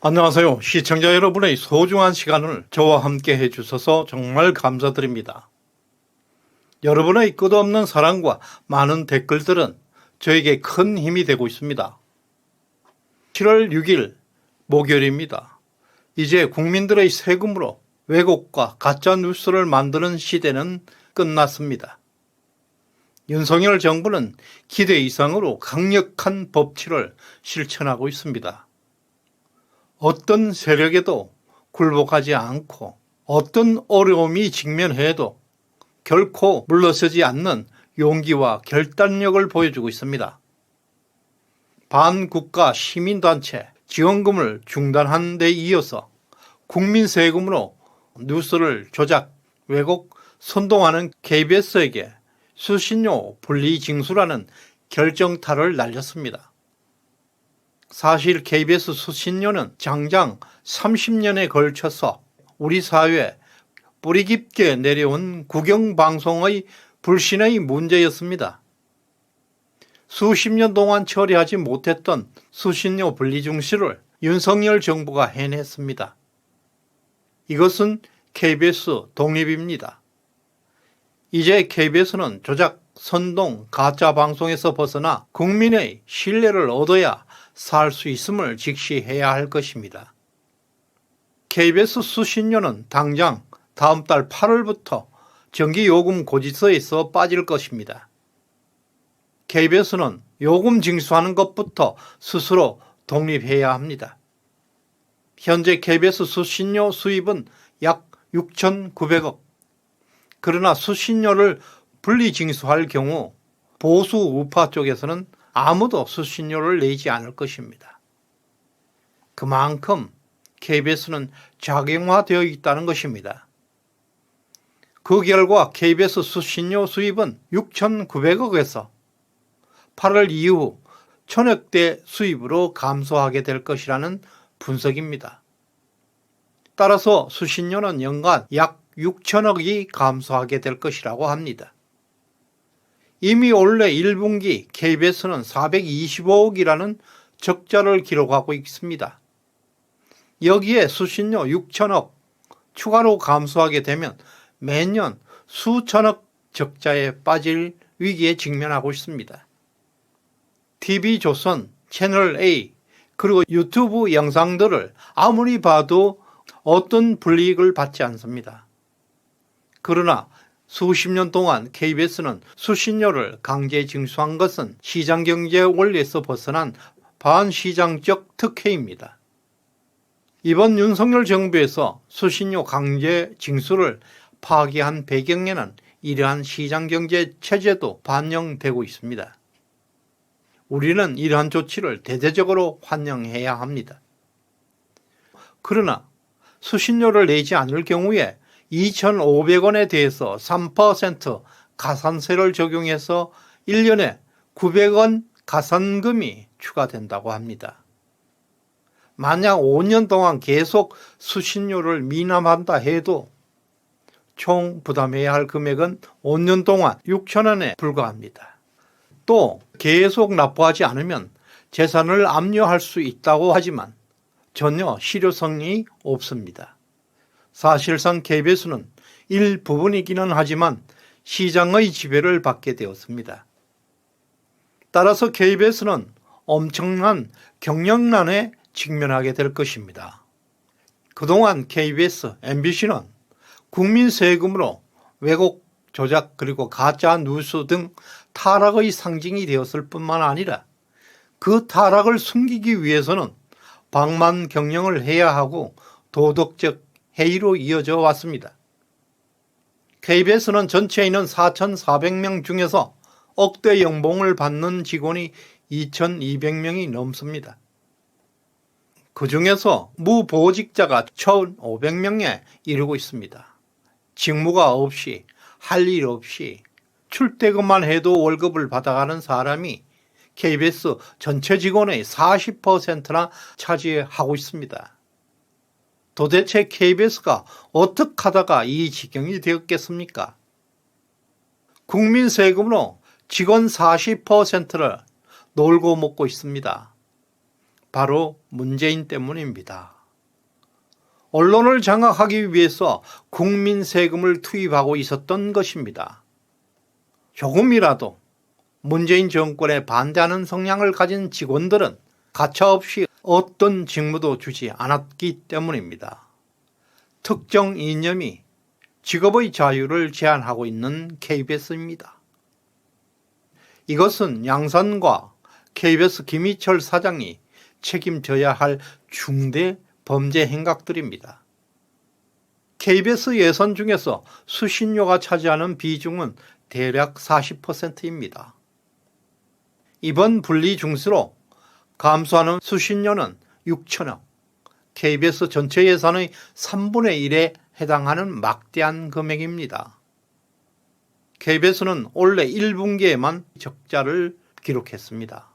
안녕하세요. 시청자 여러분의 소중한 시간을 저와 함께 해주셔서 정말 감사드립니다. 여러분의 끝없는 사랑과 많은 댓글들은 저에게 큰 힘이 되고 있습니다. 7월 6일 목요일입니다. 이제 국민들의 세금으로 왜곡과 가짜 뉴스를 만드는 시대는 끝났습니다. 윤석열 정부는 기대 이상으로 강력한 법치를 실천하고 있습니다. 어떤 세력에도 굴복하지 않고 어떤 어려움이 직면해도 결코 물러서지 않는 용기와 결단력을 보여주고 있습니다. 반국가 시민단체 지원금을 중단한 데 이어서 국민 세금으로 뉴스를 조작, 왜곡, 선동하는 KBS에게 수신료 분리징수라는 결정타를 날렸습니다. 사실 KBS 수신료는 장장 30년에 걸쳐서 우리 사회에 뿌리 깊게 내려온 국영방송의 불신의 문제였습니다. 수십 년 동안 처리하지 못했던 수신료 분리징수를 윤석열 정부가 해냈습니다. 이것은 KBS 독립입니다. 이제 KBS는 조작, 선동, 가짜 방송에서 벗어나 국민의 신뢰를 얻어야 살 수 있음을 직시해야 할 것입니다. KBS 수신료는 당장 다음 달 8월부터 전기요금 고지서에서 빠질 것입니다. KBS는 요금 징수하는 것부터 스스로 독립해야 합니다. 현재 KBS 수신료 수입은 약 6,900억. 그러나 수신료를 분리징수할 경우 보수 우파 쪽에서는 아무도 수신료를 내지 않을 것입니다. 그만큼 KBS는 작용화되어 있다는 것입니다. 그 결과 KBS 수신료 수입은 6,900억에서 8월 이후 1,000억대 수입으로 감소하게 될 것이라는 분석입니다. 따라서 수신료는 연간 약 6천억이 감소하게 될 것이라고 합니다. 이미 올해 1분기 KBS는 425억이라는 적자를 기록하고 있습니다. 여기에 수신료 6천억 추가로 감소하게 되면 매년 수천억 적자에 빠질 위기에 직면하고 있습니다. TV조선, 채널A 그리고 유튜브 영상들을 아무리 봐도 어떤 불이익을 받지 않습니다. 그러나 수십 년 동안 KBS는 수신료를 강제 징수한 것은 시장경제 원리에서 벗어난 반시장적 특혜입니다. 이번 윤석열 정부에서 수신료 강제 징수를 파기한 배경에는 이러한 시장경제 체제도 반영되고 있습니다. 우리는 이러한 조치를 대대적으로 환영해야 합니다. 그러나 수신료를 내지 않을 경우에 2,500원에 대해서 3% 가산세를 적용해서 1년에 900원 가산금이 추가된다고 합니다. 만약 5년 동안 계속 수신료를 미납한다 해도 총 부담해야 할 금액은 5년 동안 6,000원에 불과합니다. 또 계속 납부하지 않으면 재산을 압류할 수 있다고 하지만 전혀 실효성이 없습니다. 사실상 KBS는 일부분이기는 하지만 시장의 지배를 받게 되었습니다. 따라서 KBS는 엄청난 경영난에 직면하게 될 것입니다. 그동안 KBS, MBC는 국민 세금으로 왜곡, 조작 그리고 가짜 뉴스 등 타락의 상징이 되었을 뿐만 아니라 그 타락을 숨기기 위해서는 방만 경영을 해야 하고 도덕적 해이로 이어져 왔습니다. KBS는 전체 인원 4,400명 중에서 억대 연봉을 받는 직원이 2,200명이 넘습니다. 그 중에서 무보직자가 1,500명에 이르고 있습니다. 직무가 없이 할 일 없이 출퇴근만 해도 월급을 받아가는 사람이 KBS 전체 직원의 40%나 차지하고 있습니다. 도대체 KBS가 어떻게 하다가 이 지경이 되었겠습니까? 국민 세금으로 직원 40%를 놀고 먹고 있습니다. 바로 문재인 때문입니다. 언론을 장악하기 위해서 국민 세금을 투입하고 있었던 것입니다. 조금이라도 문재인 정권에 반대하는 성향을 가진 직원들은 가차없이 어떤 직무도 주지 않았기 때문입니다. 특정 이념이 직업의 자유를 제한하고 있는 KBS입니다. 이것은 양산과 KBS 김희철 사장이 책임져야 할 중대 범죄 행각들입니다. KBS 예산 중에서 수신료가 차지하는 비중은 대략 40%입니다. 이번 분리 중수로 감소하는 수신료는 6천억, KBS 전체 예산의 3분의 1에 해당하는 막대한 금액입니다. KBS는 올해 1분기에만 적자를 기록했습니다.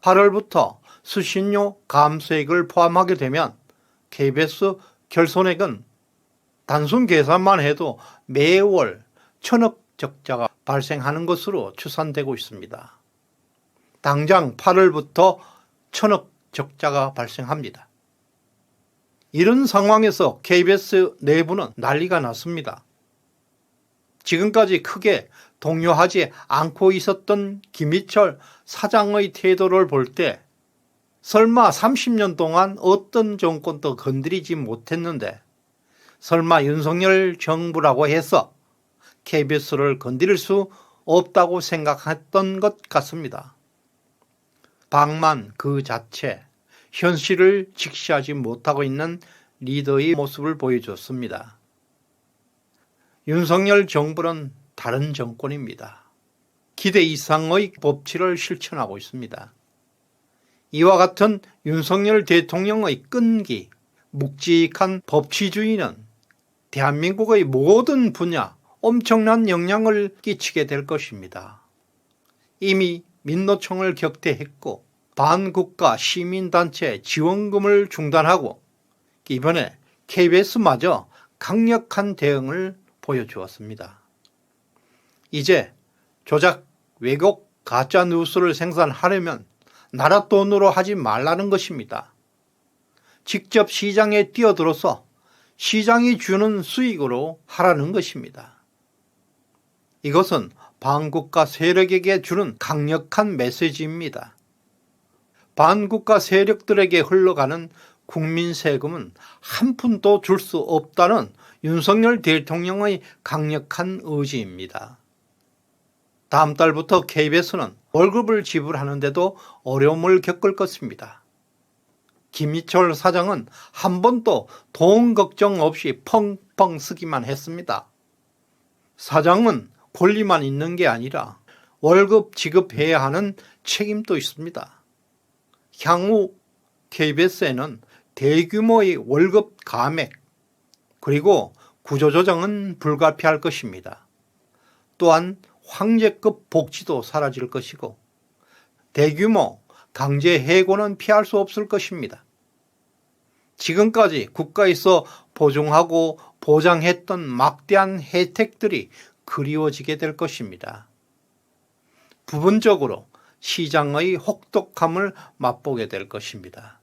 8월부터 수신료 감소액을 포함하게 되면 KBS 결손액은 단순 계산만 해도 매월 1,000억 적자가 발생하는 것으로 추산되고 있습니다. 당장 8월부터 1,000억 적자가 발생합니다. 이런 상황에서 KBS 내부는 난리가 났습니다. 지금까지 크게 동요하지 않고 있었던 김희철 사장의 태도를 볼 때 설마 30년 동안 어떤 정권도 건드리지 못했는데 설마 윤석열 정부라고 해서 KBS를 건드릴 수 없다고 생각했던 것 같습니다. 방만 그 자체, 현실을 직시하지 못하고 있는 리더의 모습을 보여줬습니다. 윤석열 정부는 다른 정권입니다. 기대 이상의 법치를 실천하고 있습니다. 이와 같은 윤석열 대통령의 끈기, 묵직한 법치주의는 대한민국의 모든 분야 엄청난 영향을 끼치게 될 것입니다. 이미 민노총을 격퇴했고 반국가 시민단체 지원금을 중단하고 이번에 KBS마저 강력한 대응을 보여주었습니다. 이제 조작, 왜곡, 가짜 뉴스를 생산하려면 나라 돈으로 하지 말라는 것입니다. 직접 시장에 뛰어들어서 시장이 주는 수익으로 하라는 것입니다. 이것은 반국가 세력에게 주는 강력한 메시지입니다. 반국가 세력들에게 흘러가는 국민 세금은 한 푼도 줄 수 없다는 윤석열 대통령의 강력한 의지입니다. 다음 달부터 KBS는 월급을 지불하는데도 어려움을 겪을 것입니다. 김희철 사장은 한 번도 돈 걱정 없이 펑펑 쓰기만 했습니다. 사장은 권리만 있는 게 아니라 월급 지급해야 하는 책임도 있습니다. 향후 KBS에는 대규모의 월급 감액 그리고 구조조정은 불가피할 것입니다. 또한 황제급 복지도 사라질 것이고 대규모 강제 해고는 피할 수 없을 것입니다. 지금까지 국가에서 보증하고 보장했던 막대한 혜택들이 그리워지게 될 것입니다. 부분적으로 시장의 혹독함을 맛보게 될 것입니다.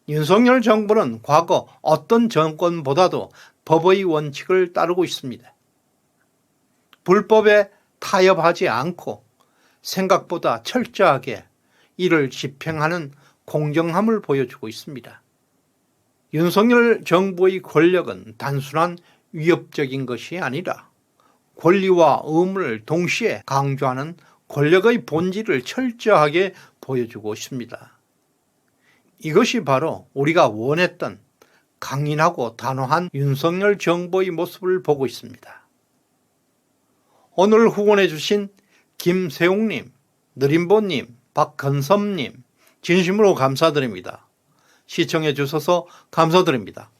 윤석열 정부는 과거 어떤 정권보다도 법의 원칙을 따르고 있습니다. 불법에 타협하지 않고 생각보다 철저하게 이를 집행하는 공정함을 보여주고 있습니다. 윤석열 정부의 권력은 단순한 위협적인 것이 아니라 권리와 의무를 동시에 강조하는 권력의 본질을 철저하게 보여주고 있습니다. 이것이 바로 우리가 원했던 강인하고 단호한 윤석열 정부의 모습을 보고 있습니다. 오늘 후원해 주신 김세웅님, 느림보님, 박건섭님 진심으로 감사드립니다. 시청해 주셔서 감사드립니다.